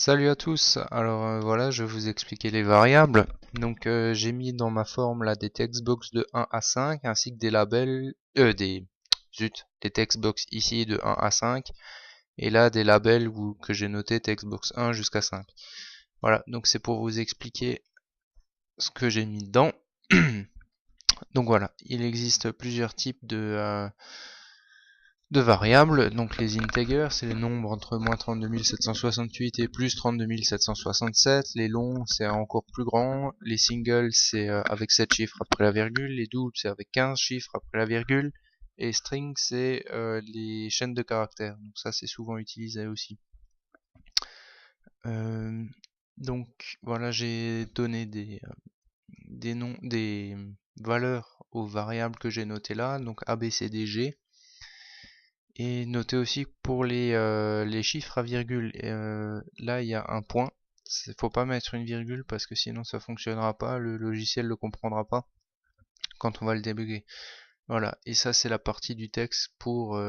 Salut à tous, alors voilà, je vais vous expliquer les variables. Donc j'ai mis dans ma forme là des textbox de 1 à 5 ainsi que des labels, des textbox ici de 1 à 5 et là des labels que j'ai noté textbox 1 jusqu'à 5. Voilà, donc c'est pour vous expliquer ce que j'ai mis dedans. Donc voilà, il existe plusieurs types de variables. Donc les integers, c'est les nombres entre moins 32 768 et plus 32 767. Les longs, c'est encore plus grand. Les singles, c'est avec 7 chiffres après la virgule. Les doubles, c'est avec 15 chiffres après la virgule. Et string, c'est les chaînes de caractères. Donc ça, c'est souvent utilisé aussi. Euh, donc voilà, j'ai donné des noms, des valeurs aux variables que j'ai notées là. Donc A, B, C, D, G. Et notez aussi pour les chiffres à virgule, là il y a un point. Faut pas mettre une virgule parce que sinon ça fonctionnera pas, le logiciel le comprendra pas quand on va le débugger. Voilà, et ça c'est la partie du texte pour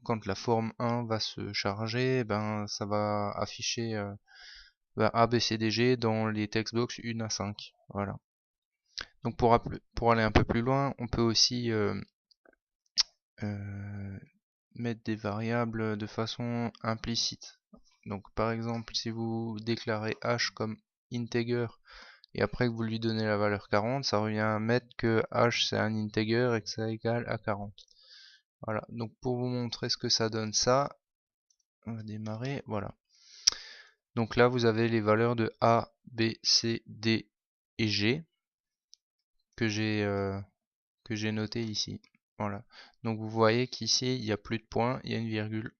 quand la forme 1 va se charger, ben ça va afficher A, B, C, D, G dans les textbox 1 à 5. Voilà. Donc pour aller un peu plus loin, on peut aussi euh, mettre des variables de façon implicite. Donc par exemple, si vous déclarez h comme integer et après que vous lui donnez la valeur 40, ça revient à mettre que h c'est un integer et que ça égale à 40. Voilà, donc pour vous montrer ce que ça donne ça, on va démarrer, voilà. Donc là vous avez les valeurs de A, B, C, D et G que j'ai noté ici. Voilà. Donc vous voyez qu'ici il n'y a plus de points, il y a une virgule.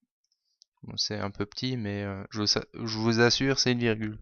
Bon, c'est un peu petit, mais je vous assure, c'est une virgule.